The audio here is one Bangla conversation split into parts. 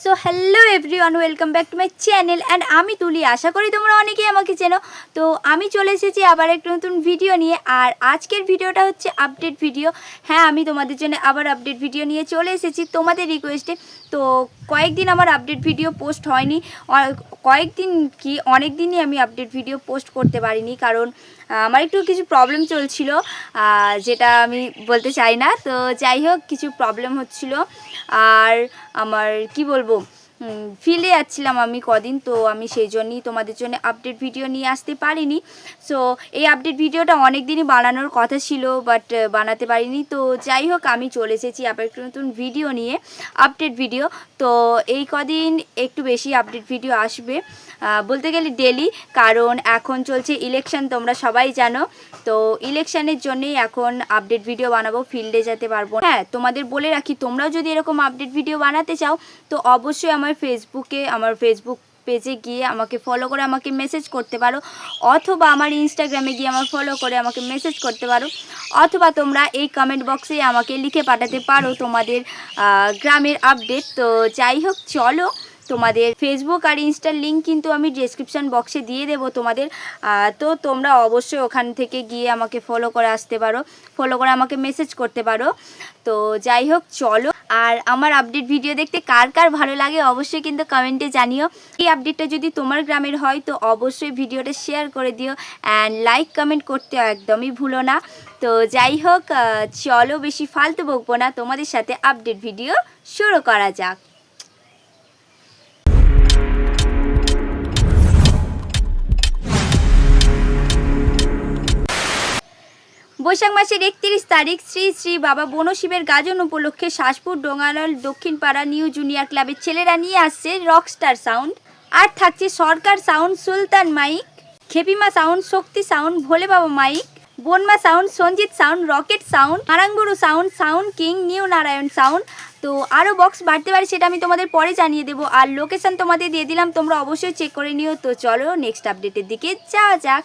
So hello everyone, welcome back to my channel and আমি তুলি। আশা করি তোমরা অনেকেই আমাকে চেনো। তো আমি চলে এসেছি আবার একটা নতুন ভিডিও নিয়ে। আর আজকের ভিডিওটা হচ্ছে আপডেট ভিডিও। হ্যাঁ, আমি তোমাদের জন্য আবার আপডেট ভিডিও নিয়ে চলে এসেছি তোমাদের রিকোয়েস্টে। তো কয়েকদিন আমার আপডেট ভিডিও পোস্ট হয়নি, কয়েকদিন কি অনেক দিনই আমি আপডেট ভিডিও পোস্ট করতে পারিনি, কারণ আমার একটু কিছু প্রবলেম চলছিল, যেটা আমি বলতে চাই না। তো যাই হোক, কিছু প্রবলেম হচ্ছিল। আর আমার কি বলবো, ফিল্ডে যাচ্ছিলাম আমি কদিন, তো আমি সেই জন্যই তোমাদের জন্য আপডেট ভিডিও নিয়ে আসতে পারিনি। সো এই আপডেট ভিডিওটা অনেক দিনই বানানোর কথা ছিল, বাট বানাতে পারিনি। তো যাই হোক, আমি চলে এসেছি আবার একটু নতুন ভিডিও নিয়ে, আপডেট ভিডিও। তো এই কদিন একটু বেশি আপডেট ভিডিও আসবে, বলতে গেলে ডেলি, কারণ এখন চলছে ইলেকশন, তোমরা সবাই জানো। তো ইলেকশনের জন্যেই এখন আপডেট ভিডিও বানাবো, ফিল্ডে যেতে পারবো। হ্যাঁ, তোমাদের বলে রাখি, তোমরাও যদি এরকম আপডেট ভিডিও বানাতে চাও তো অবশ্যই আমার ফেসবুক পেজে গিয়ে আমাকে ফলো করে আমাকে মেসেজ করতে পারো, অথবা আমার ইনস্টাগ্রামে গিয়ে আমার ফলো করে আমাকে মেসেজ করতে পারো, অথবা তোমরা এই কমেন্ট বক্সে আমাকে লিখে পাঠাতে পারো তোমাদের গ্রামের আপডেট। তো যাই হোক, চলো, তোমাদের ফেসবুক আর ইনস্টার লিঙ্ক কিন্তু আমি ডেসক্রিপশান বক্সে দিয়ে দেবো তোমাদের। তো তোমরা অবশ্যই ওখান থেকে গিয়ে আমাকে ফলো করে আসতে পারো, ফলো করে আমাকে মেসেজ করতে পারো। তো যাই হোক, চলো। আর আমার আপডেট ভিডিও দেখতে কার কার ভালো লাগে অবশ্যই কিন্তু কমেন্টে জানিও। এই আপডেটটা যদি তোমার গ্রামের হয় তো অবশ্যই ভিডিওটা শেয়ার করে দিও অ্যান্ড লাইক কমেন্ট করতে একদমই ভুলো না। তো যাই হোক, চলো, বেশি ফালতু বকবো না, তোমাদের সাথে আপডেট ভিডিও শুরু করা যাক। বৈশাখ মাসের 31 তারিখ শ্রী শ্রী বাবা বনশিবের গাজন উপলক্ষে শাসপুর ডোঙ্গানল দক্ষিণ পাড়া নিউ জুনিয়র ক্লাবের ছেলেরা নিয়ে আসছে রকস্টার সাউন্ড। আর থাকছে Sarkar sound, Sultan mike, Khepima sound, Shakti sound, Bhole Baba mike, Bonma sound, Sanjit sound, rocket sound, আরাঙ্গুরু sound, sound king, new Narayan sound. তো আরও বক্স বাড়তে পারে, সেটা আমি তোমাদের পরে জানিয়ে দেবো। আর লোকেশন তোমাদের দিয়ে দিলাম, তোমরা অবশ্যই চেক করে নিও। তো চলো নেক্সট আপডেটের দিকে যাওয়া যাক।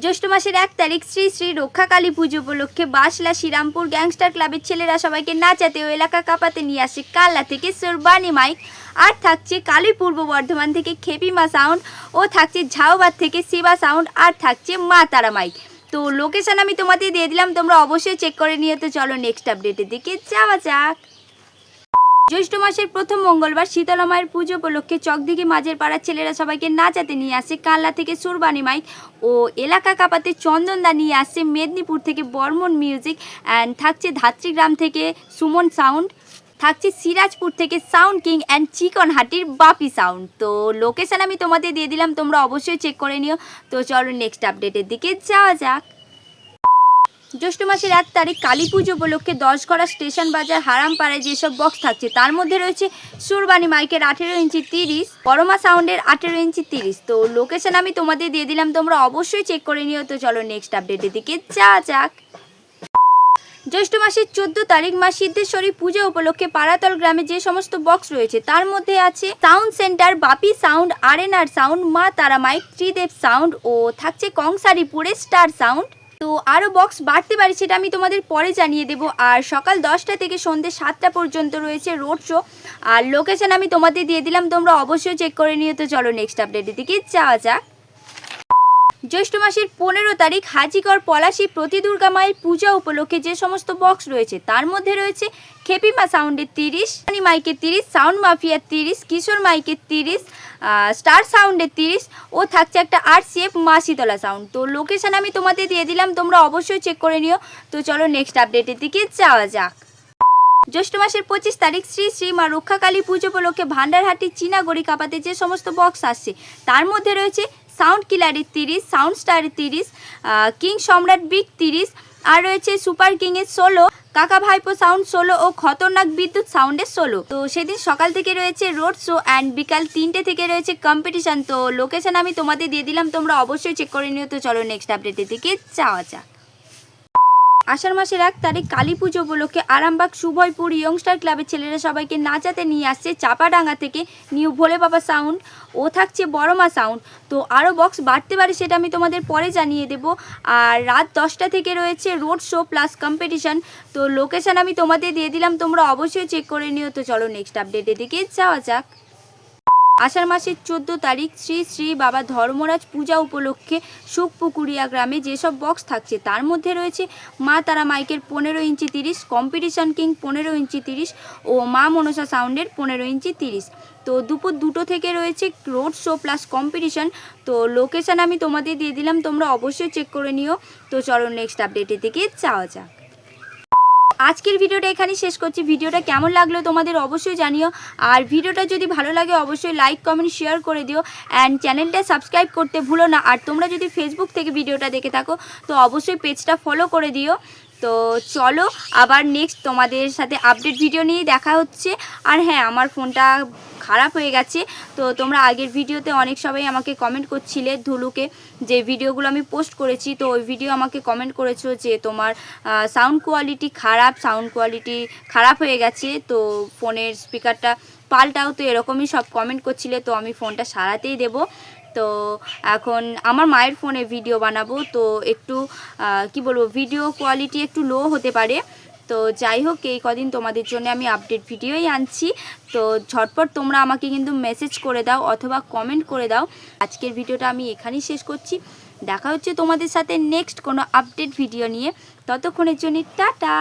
জ্যৈষ্ঠ মাসের 1 তারিখ শ্রী শ্রী রক্ষাকালী পুজো উপলক্ষে বাসলা শ্রীরামপুর গ্যাংস্টার ক্লাবের ছেলেরা সবাইকে নাচাতে ও এলাকা কাঁপাতে নিয়ে আসে কাল্লা থেকে সুরবানি মাইক। আর থাকছে কালী পূর্ব বর্ধমান থেকে খেপিমা সাউন্ড, ও থাকছে ঝাউবাদ থেকে শিবা সাউন্ড, আর থাকছে মা তারা মাইক। তো লোকেশন আমি তোমাদের দিয়ে দিলাম, তোমরা অবশ্যই চেক করে নিও। তো চলো নেক্সট আপডেটের দিকে যাওয়া যাক। জ্যৈষ্ঠ মাসের প্রথম মঙ্গলবার শীতলা মায়ের পুজো উপলক্ষে চকদিঘি মাঝের পাড়ার ছেলেরা সবাইকে নাচাতে নিয়ে আসে কাল্লা থেকে সুরবানি মাইক, ও এলাকা কাঁপাতে চন্দনদা নিয়ে আসছে মেদিনীপুর থেকে বর্মন মিউজিক, অ্যান্ড থাকছে ধাত্রীগ্রাম থেকে সুমন সাউন্ড, থাকছে সিরাজপুর থেকে সাউন্ড কিং অ্যান্ড চিকনহাটির বাপি সাউন্ড। তো লোকেশন আমি তোমাদের দিয়ে দিলাম, তোমরা অবশ্যই চেক করে নিও। তো চলো নেক্সট আপডেটের দিকে যাওয়া যাক। জ্যৈষ্ঠ মাসের 1 তারিখ কালী পুজো উপলক্ষে 10গড়া স্টেশন বাজার হারামপাড়ায় যেসব বক্স থাকছে তার মধ্যে রয়েছে সুরবানি মাইকের 18 ইঞ্চি 30, বড়মা সাউন্ডের 18 ইঞ্চি 30। তো লোকেশন আমি তোমাদের দিয়ে দিলাম, তোমরা অবশ্যই চেক করে নিও। তো চলো নেক্সট আপডেটের দিকে যাওয়া যাক। জ্যৈষ্ঠ মাসের 14 তারিখ মা সিদ্ধেশ্বরী পূজা উপলক্ষে পাড়াতল গ্রামে যে সমস্ত বক্স রয়েছে তার মধ্যে আছে সাউন্ড সেন্টার, বাপি সাউন্ড, আরএনআর সাউন্ড, মা তারা মাইক, ত্রিদেব সাউন্ড, ও থাকছে কংসারিপুরে স্টার সাউন্ড। তো আরও বক্স বাড়তে পারে, সেটা আমি তোমাদের পরে জানিয়ে দেবো। আর সকাল 10টা থেকে সন্ধ্যে 7টা পর্যন্ত রয়েছে রোড শো। আর লোকেশন আমি তোমাদের দিয়ে দিলাম, তোমরা অবশ্যই চেক করে নিও। তো চলো নেক্সট আপডেটের দিকে যাওয়া যাক। জ্যৈষ্ঠ মাসের 15 তারিখ হাজিগড় পলাশী প্রতি দুর্গা মায়ের পূজা উপলক্ষে যে সমস্ত বক্স রয়েছে তার মধ্যে রয়েছে খেপিমা সাউন্ডের 30, মাইকের 30, সাউন্ড মাফিয়ার 30, কিশোর মাইকের 30, স্টার সাউন্ডের 30, ও থাকছে একটা RCF মা শীতলা সাউন্ড। তো লোকেশন আমি তোমাদের দিয়ে দিলাম, তোমরা অবশ্যই চেক করে নিও। তো চলো নেক্সট আপডেটের দিকে যাওয়া যাক। জ্যৈষ্ঠ মাসের 25 তারিখ শ্রী শ্রী মা রক্ষাকালী পুজো উপলক্ষে ভান্ডারহাটির চীনাগড়ি কাঁপাতে যে সমস্ত বক্স আসছে তার মধ্যে রয়েছে সাউন্ড কিলারের 30, সাউন্ড স্টারের 30, কিং সম্রাট বিগ 30, আর রয়েছে সুপার কিংয়ের 16, কাকা ভাইপো সাউন্ড 16, ও খতরনাক বিদ্যুৎ সাউন্ডের 16। তো সেদিন সকাল থেকে রয়েছে রোড শো অ্যান্ড বিকাল 3টে থেকে রয়েছে কম্পিটিশান। তো লোকেশন আমি তোমাদের দিয়ে দিলাম, তোমরা অবশ্যই চেক করে নিও। তো চলো নেক্সট আপডেটের দিকে যাওয়া যাক। আষাঢ় মাসের 1 তারিখ কালী পুজো উপলক্ষে আরামবাগ শুভয়পুর ইয়ংস্টার ক্লাবের ছেলেরা সবাইকে নাচাতে নিয়ে আসছে চাপাডাঙ্গা থেকে নিউ ভোলে বাবা সাউন্ড ও থাকছে বড়মা সাউন্ড। তো আরও বক্স বাড়তে পারে সেটা আমি তোমাদের পরে জানিয়ে দেব। আর রাত 10টা থেকে রয়েছে রোড শো প্লাস কম্পিটিশান। তো লোকেশান আমি তোমাদের দিয়ে দিলাম, তোমরা অবশ্যই চেক করে নিও। তো চলো নেক্সট আপডেটের দিকে যাওয়া যাক। আষাঢ় মাসের 14 তারিখ শ্রী শ্রী বাবা ধর্মরাজ পূজা উপলক্ষে সুখপুকুরিয়া গ্রামে যেসব বক্স থাকছে তার মধ্যে রয়েছে মা তারা মাইকের 15 ইঞ্চি 30, কম্পিটিশন কিং 15 ইঞ্চি 30 ও মা মনসা সাউন্ডের 15 ইঞ্চি 30। তো দুপুর 2টো থেকে রয়েছে রোড শো প্লাস কম্পিটিশন। তো লোকেশান আমি তোমাদের দিয়ে দিলাম, তোমরা অবশ্যই চেক করে নিও। তো চলো নেক্সট আপডেটের দিকে যাওয়া যাক। আজকের ভিডিওটা এখানেই শেষ করছি। ভিডিওটা কেমন লাগলো তোমাদের অবশ্যই জানিও। আর ভিডিওটা যদি ভালো লাগে অবশ্যই লাইক কমেন্ট শেয়ার করে দিও অ্যান্ড চ্যানেলটা সাবস্ক্রাইব করতে ভুলো না। আর তোমরা যদি ফেসবুক থেকে ভিডিওটা দেখে থাকো তো অবশ্যই পেজটা ফলো করে দিও। তো চলো আবার নেক্সট তোমাদের সাথে আপডেট ভিডিও নিয়ে দেখা হচ্ছে। আর হ্যাঁ, আমার ফোনটা খারাপ হয়ে গেছে। তো তোমরা আগের ভিডিওতে অনেক সবাই আমাকে কমেন্ট করছিলে ধুলুকে, যে ভিডিওগুলো আমি পোস্ট করেছি তো ওই ভিডিও আমাকে কমেন্ট করেছো যে তোমার সাউন্ড কোয়ালিটি খারাপ হয়ে গেছে, তো ফোনের স্পিকারটা পাল্টাও। তো এরকমই সব কমেন্ট করছিলে, তো আমি ফোনটা সারাতেই দেবো। তো এখন আমার মায়ের ফোনে ভিডিও বানাবো, তো একটু কি বলবো, ভিডিও কোয়ালিটি একটু লো হতে পারে। তো যাই হোক, এই কদিন তোমাদের জন্য আমি আপডেট ভিডিওই আনছি। তো ঝটপট তোমরা আমাকে কিন্তু মেসেজ করে দাও অথবা কমেন্ট করে দাও। আজকের ভিডিওটা আমি এখানেই শেষ করছি। দেখা হচ্ছে তোমাদের সাথে নেক্সট কোনো আপডেট ভিডিও নিয়ে। ততক্ষণের জন্য টাটা।